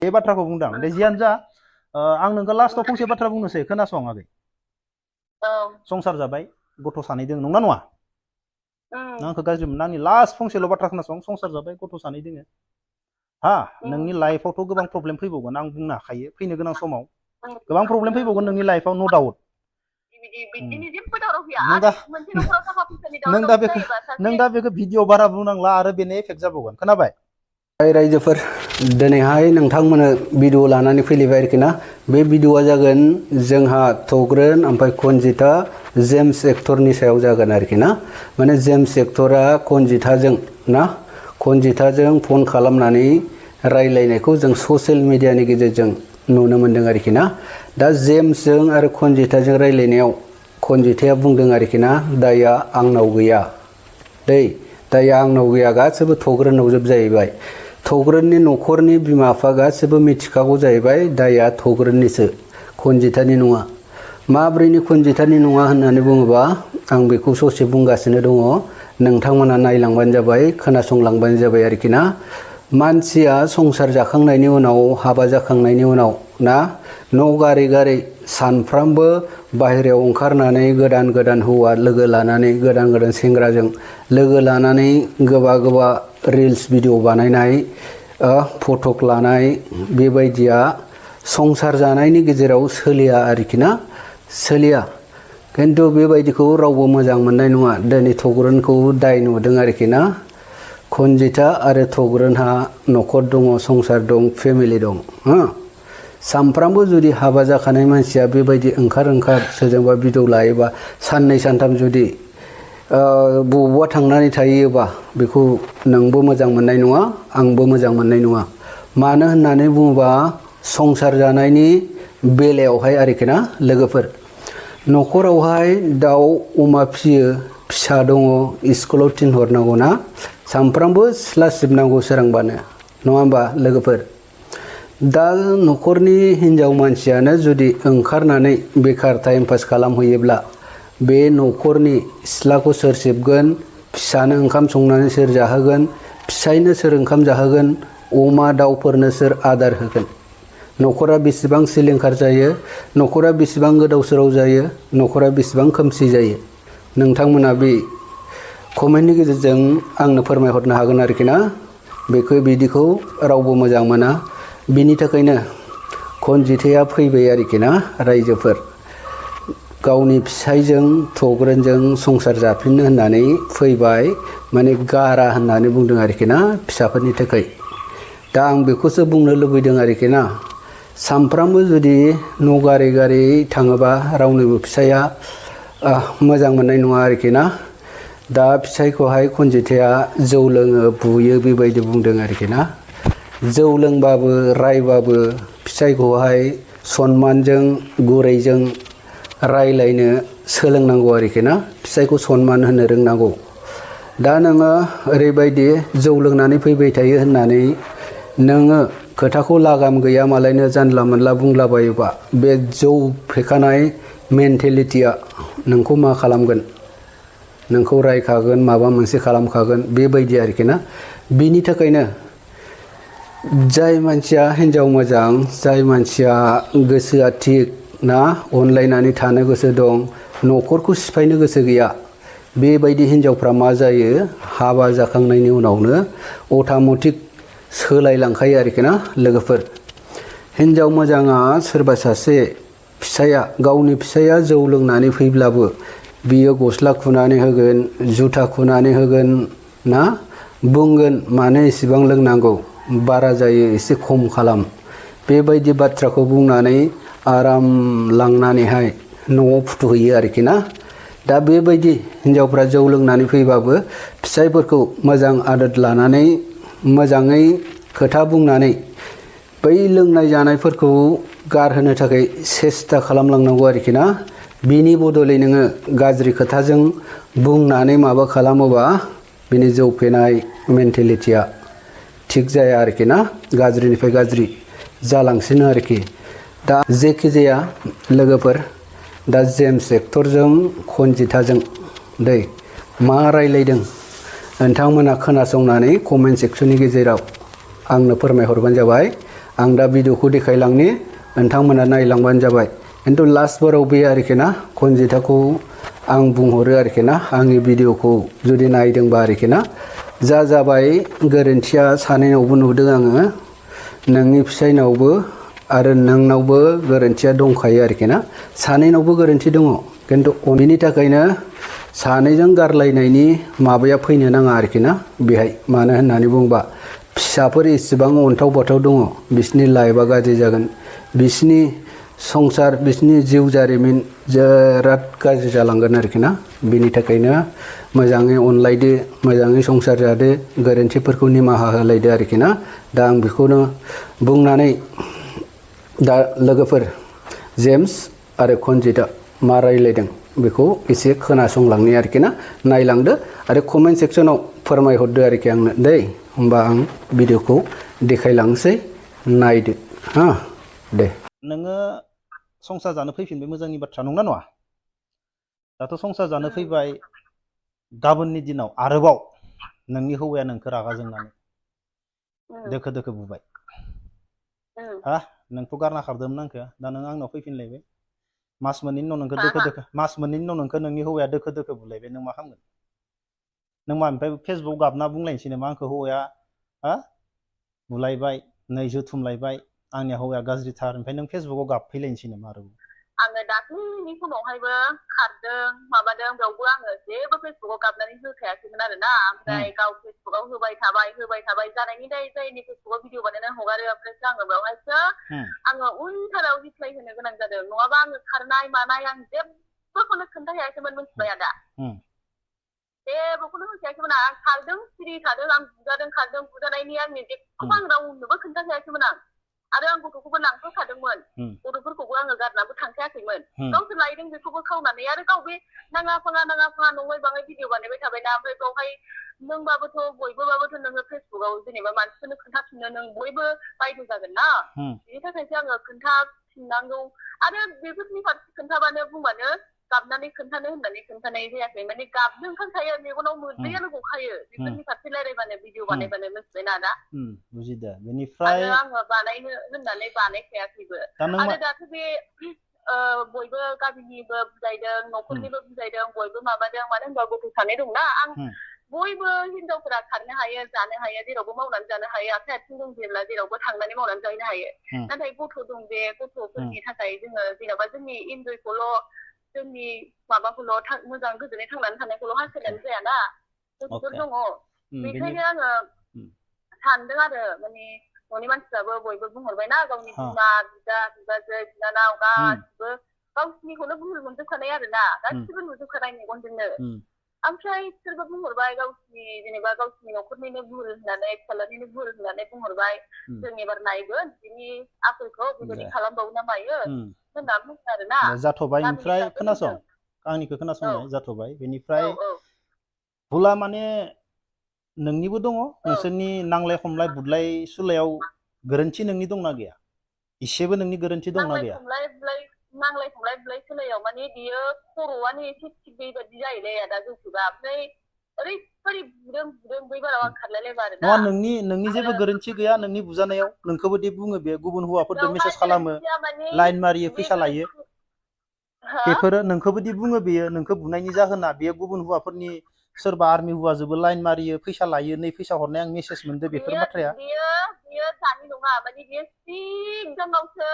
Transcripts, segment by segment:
बे बाथ्राखौ बुंदां दे जियानो जा आं नोंखौ लास्टआव फंसे बाथ्रा बुंनोसै खोनासं आगै संसार जाबाय गथ' सानै दोङो नंना नङा आंखौ गाज्रि मोना आंनि लास्ट फंसेल' बाथ्रा खोनासं संसार जाबाय गथ' सानै दोङो हा नोंनि लाइफआवथ' गोबां प्रब्लेम फैबावगोन आं बुंनो हाखायो फैनो गोनां समाव गोबां प्रब्लेम फैबावगोन नोंनि लाइफआव नो डाउट नों दा बेखौ भिडिअ बारा बुंनांला आरो बेनो एफेक्ट जाबावगोन खोनाबाय रायजोफोर दिनैहाय नोंथांमोनो भिडिअ लानानै फैलायबाय आरोखि ना बे भिडिअआ जागोन जोंहा थग्रोन ओमफ्राय कनजिता जेम्स एक्टरनि सायाव जागोन आरोखि ना माने जेम्स एक्टरा कनजिताजों ना कनजिताजों फन खालामनानै रायलायनायखौ जों ससियेल मिडियानि गेजेरजों नुनो मोन्दों आरोखि ना दा जेम्सजों आरो कनजिताजों रायलायनायाव कनजिताया बुंदों आरोखि ना दाया आंनाव गैया दै दाया आंनाव गैया गासिबो थग्रोनाव जोब जाहैबाय थग्रोननि न'खरनि बिमा बिफा गासिबो मिथिखागौ जाहैबाय दाया थग्रोननिसो कनजितानि नङा माब्रैनि कनजितानि नङा होननानै बुङोबा आं बेखौ ससे बुंगासिनो दङ नोंथांमोना नायलांबानो जाबाय खोनासंलांबानो जाबाय आरोखि ना मानसिया संसार जाखांनायनि उनाव हाबा जाखांनायनि उनाव ना न' गारै गारै सानफ्रामबो बाहेरायाव ओंखारनानै गोदान गोदान हौवा लोगो लानानै गोदान गोदान सेंग्राजों लोगो लानानै गोबा गोबा रिल्स भिडिअ बानायनाय फटक लानाय बेबायदिया संसार जानायनि गेजेराव सोलिया आरोखि ना सोलिया खिन्थु बेबायदिखौ रावबो मोजां मोननाय नङा दिनै थग्रोनखौ दाय नुदों आरोखि ना कनजिता आरो थग्रोनहा न'खर दङ संसार दं फेमिलि दं सानफ्रामबो जुदि हाबा जाखानाय मानसिया बेबायदि ओंखार सोरजोंबा भिडिअ लायोबा साननै सानथाम जुदि बबावबा थांनानै थायोबा बेखौ नोंबो मोजां मोननाय नङा आंबो मोजां मोननाय नङा मानो होननानै बुङोबा संसार जानायनि बेलायावहाय आरोखि ना लोगोफोर न'खरावहाय दाउ अमा फियो फिसा दङ स्कुलाव थिनहरनांगौ ना सानफ्रामबो सिथ्ला सिबनांगौ सोरांबानो नङा होमबा लोगोफोर दा न'खरनि हिनजाव मानसियानो जुदि ओंखारनानै बेखार टाइम पास खालामहैयोब्ला बे न'खरनि सिथ्लाखौ सोर सिबगोन फिसानो ओंखाम संनानै सोर जाहोगोन फिसायनो सोर ओंखाम जाहोगोन अमा दाउफोरनो सोर आदार होगोन न'खरा बेसेबां सिलिंखार जायो न'खरा बेसेबां गोदाव सोराव जायो न'खरा बेसेबां खोमसि जायो नोंथांमोना बे कमेन्टनि गेजेरजों आंनो फोरमायहरनो हागोन आरोखि ना बिदिखौ रावबो मोजां मोना बिनि थाखायनो कनजिताया फैबाय आरोखि ना रायजोफोर गावनि फिसायजों थग्रोनजों संसार जाफिननो होननानै फैबाय माने गारा होननानै बुंदों आरोखि ना फिसाफोरनि थाखाय दा आं बेखौसो बुंनो लुबैदों आरोखि ना सानफ्रामबो जुदि न' गारै गारै थाङोबा रावनिबो फिसाया मोजां मोननाय नङा आरोखि ना दा फिसायखौहाय कनजिताया जौ लोङो बुयो बेबायदि बुंदों आरोखि ना जौ लोंबाबो रायबाबो फिसायखौहाय सनमानजों गुरैजों रायलायनो सोलोंनांगौ आरोखि ना फिसायखौ सनमान होनो रोंनांगौ दा नोङो ओरैबायदि जौ लोंनानै फैबाय थायो होननानै नोङो खोथाखौ लागाम गैया मालायनो जानला मोनला बुंलाबायोबा बे जौ फेखानाय मेन्टेलिटिया नोंखौ मा खालामगोन नोंखौ रायखागोन माबा मोनसे खालामखागोन बेबायदि आरोखि ना बिनि थाखायनो जाय मानसिया हिन्जाव मोजां जाय मानसिया गोसोआ थिग ना अनलायनानै थानो गोसो दं न'खरखौ सिफायनो गोसो गैया बेबायदि हिन्जावफ्रा मा जायो हाबा जाखांनायनि उनावनो अट'मेटिक सोलायलांखायो आरोखि ना लोगोफोर हिन्जाव मोजाङा सोरबा सासे फिसाया गावनि फिसाया जौ लोंनानै फैब्लाबो बियो गस्ला खुनानै होगोन जुथा खुनानै होगोन ना बुंगोन मानो इसेबां लोंनांगौ बारा जायो एसे खम खालाम बेबायदि बाथ्राखौ बुंनानै आराम लांनानैहाय न'आव फुथुहैयो आरोखि ना दा बेबायदि हिन्जावफ्रा जौ लोंनानै फैबाबो फिसायफोरखौ मोजां आदोर लानानै मोजाङै खोथा बुंनानै बै लोंनाय जानायफोरखौ गारहोनो थाखाय सेस्था खालामलांनांगौ आरोखि ना बिनि बदलै नोङो गाज्रि खोथाजों बुंनानै माबा खालामोबा बिनि जौ फेनाय मेन्टेलिटिया थिग जाया आरोखि ना गाज्रिनिफ्राय गाज्रि जालांसिनो आरोखि दा जेखि जाया लोगोफोर दा जेम्स एक्टरजों कनजिताजों दै मा रायलायदों नोंथांमोना खोनासंनानै कमेन्ट सेक्सननि गेजेराव आंनो फोरमायहरबानो जाबाय आं दा भिडिअखौ देखायलांनि नोंथांमोना नायलांबानो जाबाय खिन्थु लास्टफोराव बे आरोखि ना खनजिथाखौ आं बुंहरो आरोखि ना आंनि भिडिअखौ जुदि नायदोंबा आरोखि ना जा जाबाय गोरोन्थिया सानैनावबो नुदों आङो नोंनि फिसायनावबो आरो नोंनावबो गोरोन्थिया दंखायो आरोखि ना सानैनावबो गोरोन्थि दङ खिन्थु बिनि थाखायनो सानैजों गारलायनायनि माबाया फैनो नाङा आरोखि ना बेहाय मानो होननानै बुङोबा फिसाफोर इसेबां अन्थाव बाथाव दङ बिसिनि लाइफआ गाज्रि जागोन बिसिनि संसार बिसिनि जिउ जारिमिन बिराद गाज्रि जालांगोन आरोखि ना बिनि थाखायनो मोजाङै अनलायदो मोजाङै संसार जादो गोरोन्थिफोरखौ निमाहा होलायदो आरोखि ना दा आं बेखौनो बुंनानै दा लोगोफोर जेम्स आरो खनजिता मा रायलायदों बेखौ एसे खोनासंलांनि आरोखि ना नायलांदो आरो कमेन्ट सेक्सनाव फोरमायहरदो आरोखि आंनो दै होमबा आं भिडिअखौ देखायलांसै नायदो हा दे नोङो संसार जानो फैफिनबाय मोजांनि बाथ्रा नंना नङा दाथ' संसार जानो फैबाय गाबोननि दिनाव आरोबाव नोंनि हौवाया नोंखौ रागा जोंनानै दोखो दोखो बुबाय हा नोंखौ गारना खारदोंमोन आंखौ दा नों आंनाव फैफिनलायबाय मास मोननैनि उनाव नोंखौ दोखो दोखो मास मोननैनि उनाव नोंखौ नोंनि हौवाया दोखो दोखो बुलायबाय नों मा खालामगोन नों मा ओमफ्राय फेसबुक गाबना बुंलायनोसै नामा आंखौ हौवाया हा बुलायबाय नै जोथुमलायबाय आंनि हौवाया गाज्रिथार ओमफ्राय नों फेसबुकाव गाबफैलायनोसै नामा आरो आङो दाख्लैनि समावहायबो खारदों माबादों बेयावबो आङो जेबो फेसबुकाव गाबनानै होखायाखैमोन आरो ना ओमफ्राय गाव फेसबुकाव होबाय थाबाय जानायनि दाय जायनि फेसबुकाव भिडिअ बानायनानै हगारो ओमफ्रायसो आङो बेवहायसो आङो उनथाराव रिप्लाय होनो गोनां जादों नङाबा आङो खारनाय मानाय आं जेबोखौनो खोन्थाखायाखैमोन मिथिबाय आदा जेबोखौनो होखायाखैमोन आं खारदों सिरि थादों आं बुजादों खारदों बुजानायनि आंनि जेबोखौबो आं रावनोबो खोन्थाखायाखैमोन आं आरो आं गथ'खौबो लांफाखादोंमोन गथ'फोरखौबो आङो गारनाबो थांखायाखैमोन गावसोर लायदों बेखौबो खावनानै आरो गाव बे नाङा फाङा नङै बाङै भिडिअ बानायबाय थाबायना ओमफ्राय बेवहाय नोंबाबोथ' बयबोबाबोथ' नोङो फेसबुकाव जेनेबा मानसिफोरनो खोन्थाफिननो नों बयबो बायद' जागोन ना बिनि थाखायसो आङो खोन्थाफिननांगौ आरो बेफोरनि फारसे खोन्थाबानो बुंबानो गाबनानै खोन्थानो होननानै खोन्थानाय जायाखै माने गाबनो ओंखारखायो मेगनाव मोदैयानो गखायो बेफोरनि फारसे रायलायबानो भिडिअ बानायबानो मिथिबायना आदा बुजिदो बेनिफ्राय आरो आङो बानायनो होननानै बानायखायाखैबो आरो दाथ' बे बयबो गामिनिबो बुजायदों न'खरनिबो बुजायदों बयबो माबादों मानो होनबा गथ' सानै दंना आं बयबो हिनजावफोरा खारनो हायो जानो हायो जेरावबो मावनानै जानो हायो आखाइ आथिं दं जेब्ला जेरावबो थांनानै मावनानै जाहैनो हायो नाथाय गथ' दं बे गथ'फोरनि थाखाय जोङो जेन'बा जोंनि इन्जयखौल' जोंनि माबाखौल' मोजां गोजोनै थांनानै थानायखौल' हास्थायनानै जायाना गथ'फोर दङ बेखायनो आङो सानदों आरो माने न'नि मानसिफ्राबो बयबो बुंहरबायना गावनि बिमा बिदा बिबाजै बिनानाव गासिबो गावसिनिखौनो बुंनो मोनजोबखानाय आरो ना गासिबो नुजोबखानाय मेगनजोंनो ओमफ्राय सोरबा बुंहरबाय गावसिनि जेनेबा गावसिनि न'खरनिनो बुर होननानै फिसालानिनो बुर होननानै बुंहरबाय जों एबार नायगोन बिनि आखलखौ बेबायदि खालामबावो ना मायो होनना बुङो आरो ना जाथ'बाय ओमफ्राय खोनासं आंनिखौ खोनासंनाय जाथ'बाय बेनिफ्राय भुला माने नोंनिबो दङ नोंसोरनि नांलाय खमलाय बुदलाय सुलायाव गोरोन्थि नोंनि दंना गैया इसेबो नोंनि गोरोन्थि दंना गैया नांलाय खमलाय बुलाय सुलायाव माने बियो खर'आनो एसे थिग बेबायदि जायोलै आदा जौथुबा ओमफ्राय ओरैबायदि बुदों बै बाराव आं खारलायलायबा आरो नङा नोंनि जेबो गोरोन्थि गैया नोंनि बुजानायाव नोंखौबो दे बुङो बे गुबुन हौवाफोरजों मेसेज खालामो लाइन मारियो फैसा लायो बेफोरो नोंखौबोदि बुङो बेयो नोंखौ बुनायनि जाहोना बेयो गुबुन हौवाफोरनि सोरबा आर्मि हौवाजोंबो लाइन मारियो फैसा लायो नै फैसा हरनाय आं मेसेज मोनदो बेफोर बाथ्राया बियो दानि नङा माने बियो सिगाङावसो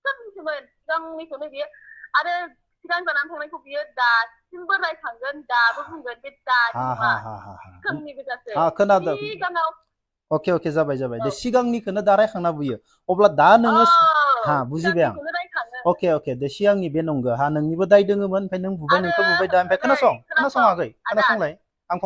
सिगांनिखौनो बियो आरो सिगां जानानै थांनायखौ बियो दासिमबो रायखांगोन दाबो बुंगोन बे दानि नङा सिगांनि गोजासो खोनादों सिगाङाव अके जाबाय दे सिगांनिखौनो दा रायखांना बुयो अब्ला दा नोङो बुजिबाय आं अके दे सिगांनि बे नंगौ नोंनिबो दाय दोङोमोन ओमफ्राय नों बुबाय नोंखौ बुबाय दा ओमफ्राय खोनासङाखै खोनासंलाय आं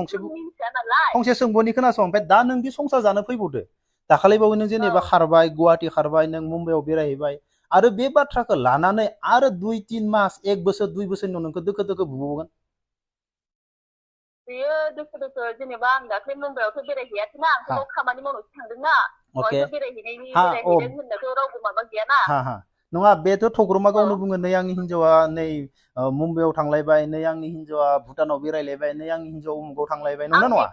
फंसे सोंबोनि खोनासं ओमफ्राय दा नोंदि संसार जानो फैबावदो दाखालिबावै नों जेनेबा खारबाय गुवाहाटि खारबाय नों मुम्बाइआव बेरायहैबाय आरो बे बाथ्राखौ लानानै आरो 2-3 मास 1 बोसोर 2 बोसोरनि उनाव नोंखौ दोखो दोखो बुबावगोन बेयो दोखो जेनेबा आं दाख्लै मुम्बाइआवथ' बेरायहैयाखैना आंथ' खामानि मावनोसो थांदोंना बेरायहैदों होननाथ' रावबो माबा गैयाना नङा बेथ' थग्रमा गावनो बुङो नै आंनि हिन्जावा नै मुम्बाइआव थांलायबाय नै आंनि हिन्जावा भुटानाव बेरायलायबाय नै आंनि हिन्जावा उमुगाव थांलायबाय नंना नङा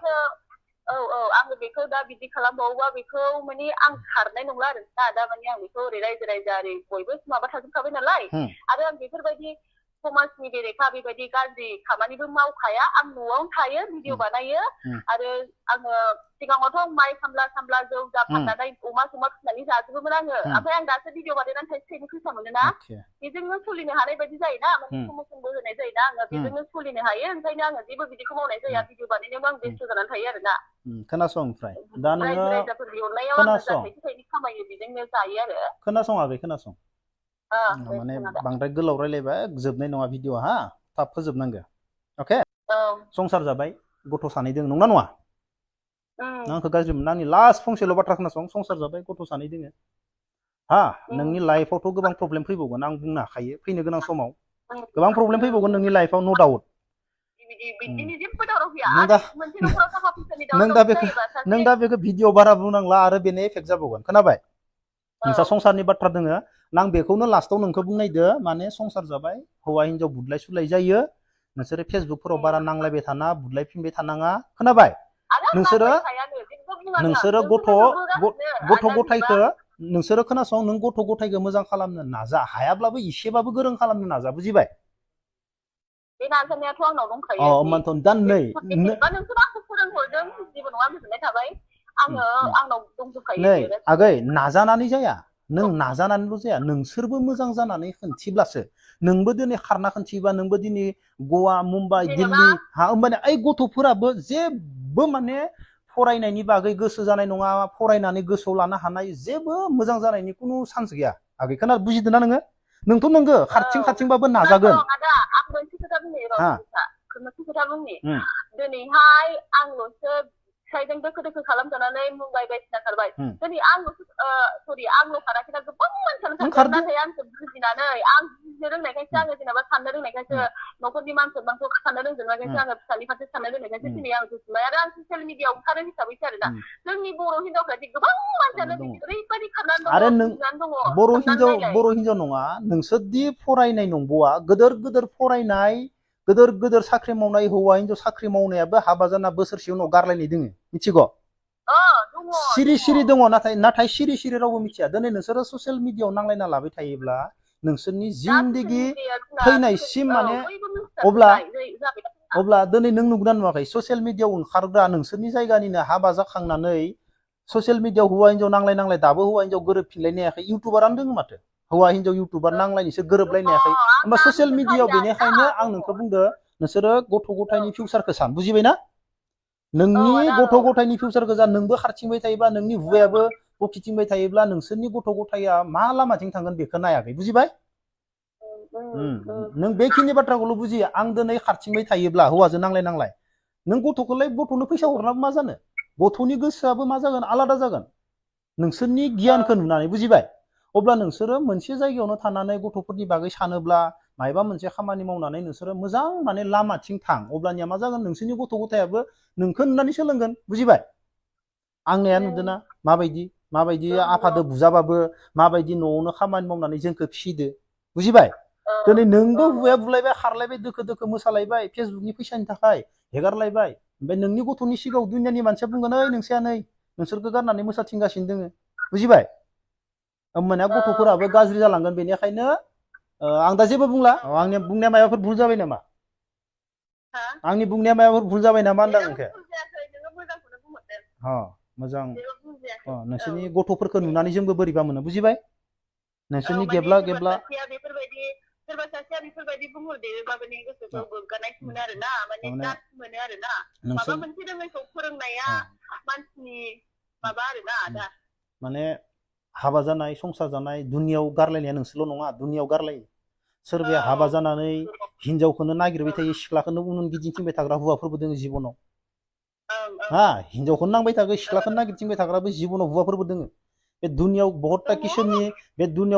आङो बेखौ दा बिदि खालामबावोबा बेखौ माने आं खारनाय नंला आरो दा माने आं बेखौ ओरै रायजो राजा ओरै बयबो माबा थाजोबखाबाय नालाय आरो आं बेफोरबायदि समाजनि बेरेखा बेबायदि गाज्रि खामानिबो मावखाया आं न'आवनो थायो भिडिअ बानायो आरो आङो सिगाङावथ' माइ खामला जौ जा फाननानै अमा फिसिनानै जाजोबोमोन आङो ओमफ्राय आं दासो भिडिअ बानायनानै थाइसे थाइनै फैसा मोनोना बेजोंनो सोलिनो हानाय बायदि जायोना माने प्रम'सनबो होनाय जायोना आङो बेजोंनो सोलिनो हायो ओंखायनो आङो जेबो बिदिखौ मावनाय जाया भिडिअ बानायनायावबो आं बेस्थ' जानानै थायो आरोना खोनासं ओमफ्राय दा नोङो रायजोफोरनि अननायाव आङो जा थाइसे थाइनै खामायो बेजोंनो जायो आरो खोनासं आगै खोनासं माने बांद्राय गोलाव रायलायबा जोबनाय नङा भिडिअ हा थाब फोजोबनांगौ अके संसार जाबाय गथ' सानै दङ नंना नङा आंखौ गाज्रि मोना आंनि लास्ट फंसेल' बाथ्रा खोनासं संसार जाबाय गथ' सानै दङ हा नोंनि लाइफआवथ' गोबां प्रब्लेम फैबावगोन आं बुंनो हाखायो फैनो गोनां समाव गोबां प्रब्लेम फैबावगोन नोंनि लाइफआव नो डाउट नों दा बेखौ भिडिअ बारा बुंनांला आरो बेनो एफेक्ट जाबावगोन खोनाबाय नोंसा संसारनि बाथ्रा दोङो आं बेखौनो लास्टाव नोंखौ बुंनायदो माने संसार जाबाय हौवा हिनजाव बुदलाय सुलाय जायो नोंसोरो फेसबुकफोराव बारा नांलायबाय थाना बुदलायफिनबाय थानाङा खोनाबाय नोंसोरो गथ' गथायखौ नोंसोरो खोनासं नों गथ' गथायखौ मोजां खालामनो नाजा हायाब्लाबो एसेबाबो गोरों खालामनो नाजा बुजिबाय बे नाजानायाथ' आंनाव दंखायो होमबाथ' दा नै नोंसोर आंखौ फोरोंहरदों जेबो नङा गोजोननाय थाबाय आंनाव दंजोबखायो नै आगै नाजानानै जाया नों नाजानानैल' जाया नोंसोरबो मोजां जानानै खोन्थिब्लासो नोंबो दिनै खारना खोन्थियोबा नोंबो दिनै गवा मुम्बाइ दिल्ली हा होमबाने ओइ गथ'फोराबो जेबो माने फरायनायनि बागै गोसो जानाय नङा फरायनानै गोसोआव लानो हानाय जेबो मोजां जानायनि खुनु चान्स गैया आगै खोना बुजिदोंना नोङो नोंथ' नोंगो खारथिंबाबो नाजागोन आं मोनसे खोथा बुंनि मोनसे खोथा बुंनि दिनैहाय आंल'सो फिसायजों दोखो दोखो खालामजानानै मुम्बाइ बायदिसिना खारबाय दिनै आंल' खाराखैना गोबां मानसियानो खारदों नाथाय आंसो बुजिनानै आं बुजिनो रोंनायखायसो आङो जेनेबा साननो रोंनायखायसो न'खरनि मान सनमानखौ साननो रोंजोबनायखायसो आङो फिसानि फारसे साननो रोंनायखायसो दिनै आं जुजिबाय आरो आं ससियेल मिडियाआव ओंखारो हिसाबैसो आरोना जोंनि बर' हिनजावफ्रादि गोबां मानसियानो ओरैबायदि खारनानै दङ बर' हिनजाव नङा नोंसोरदि फरायनाय नंबावा गोदोर फरायनाय गोदोर साख्रि मावनाय हौवा हिनजाव साख्रि मावनायाबो हाबा जाना बोसोरसे उनाव गारलायनाय दोङो मिथिगौ सिरि दङ नाथाय सिरि रावबो मिथिया दिनै नोंसोरो ससियेल मिडियाआव नांलायना लाबाय थायोब्ला नोंसोरनि जिन्दगि थैनायसिम माने अब्ला दिनै नों नुगोना नुवाखै ससियेल मिडियाआव ओंखारग्रा नोंसोरनि जायगानिनो हाबा जाखांनानै ससियेल मिडियाआव हौवा हिनजाव नांलाय दाबो हौवा हिनजाव गोरोबफिनलायनो हायाखै इउटुबारानो दङ माथो हौवा हिनजाव इउटुबार नांलायनोसो गोरोबलायनो हायाखै होमबा ससियेल मिडियाआव बेनिखायनो आं नोंखौ बुंदो नोंसोरो गथ' गथायनि फिउचारखौ सान बुजिबायना नोंनि गथ' गथायनि फिउचारखौ जा नोंबो खारथिंबाय थायोबा नोंनि हुवायाबो बखिथिंबाय थायोब्ला नोंसोरनि गथ' गथाया मा लामाथिं थांगोन बेखौ नायाखै बुजिबाय नों बेखिनि बाथ्राखौल' बुजियो आं दिनै खारथिंबाय थायोब्ला हौवाजों नांलाय नों गथ'नो फैसा हरनाबो मा जानो गथ'नि गोसोआबो मा जागोन आलादा जागोन नोंसोरनि गियानखौ नुनानै बुजिबाय अब्ला नोंसोरो मोनसे जायगायावनो थानानै गथ'फोरनि बागै सानोब्ला मायबा मोनसे खामानि मावनानै नोंसोरो मोजां माने लामाथिं थां अब्लानिया मा जागोन नोंसोरनि गथ' गथायाबो नोंखौ नुनानै सोलोंगोन बुजिबाय आंनिया नुदोंना माबायदि आफादो बुजाबाबो माबायदि न'आवनो खामानि मावनानै जोंखौ फिसिदो बुजिबाय दिनै नोंबो हुवाया बुलायबाय खारलायबाय दोखो मोसालायबाय फेसबुकनि फैसानि थाखाय हेगारलायबाय ओमफ्राय नोंनि गथ'नि सिगाङाव दुनियानि मानसिया बुंगोन ओइ नोंसाया नै नोंसोरखौ गारनानै मोसाथिंगासिनो दोङो बुजिबाय होमबानिया गथ'फोराबो गाज्रि जालांगोन बेनिखायनो आं दा जेबो बुंला आंनि बुंनाया माबाफोर भुल जाबाय नामा आंनि बुंनाया माबाफोर भुल जाबाय नामा होनदां नोंखौ मोजां नोंसोरनि गथ'फोरखौ नुनानै जोंबो बोरैबा मोनो बुजिबाय नोंसोरनि गेब्ला सोरबा सासेया बेफोरबायदि बुंहरदेरोबा माने गोसोखौ गोग्गानाय मोनो आरोना माने जास मोनो आरोना माबा मोनसे रोङैखौ फोरोंनाया मानसिनि माबा आरोना दा माने हाबा जानाय संसार जानाय दुनियाव गारलायनाया नोंसोरल' नङा दुनियाव गारलायो सोरबाया हाबा जानानै हिनजावखौनो नागिरबाय थायो सिख्लाखौनो उन गिदिंथिंबाय थाग्रा हौवाफोरबो दोङो जिबनाव हिनजावखौनो नांबाय थागो सिख्लाखौनो नागिरथिंबाय थाग्राबो जिबनाव हौवाफोरबो दोङो बे दुनियाव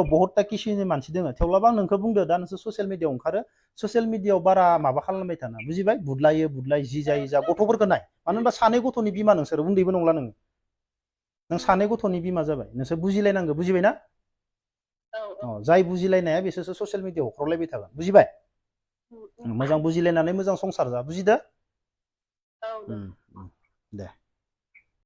बहुतता किसुमनि मानसि दोङो थेवब्लाबो आं नोंखौ बुंदो दा नोंसोर ससियेल मिडियाआव ओंखारो ससियेल मिडियाआव बारा माबा खालामबाय थाना बुजिबाय बुदलाय जि जायो जा गथ'फोरखौ नाय मानो होनबा सानै गथ'नि बिमा नोंसोर उन्दैबो नंला नों सानै गथ'नि बिमा जाबाय नोंसोर बुजिलायनांगौ बुजिबायना जाय बुजिलायनाया बिसोरसो ससियेल मिडियाआव हख्रावलायबाय थागोन बुजिबाय मोजां बुजिलायनानै मोजां संसार जा बुजिदो दे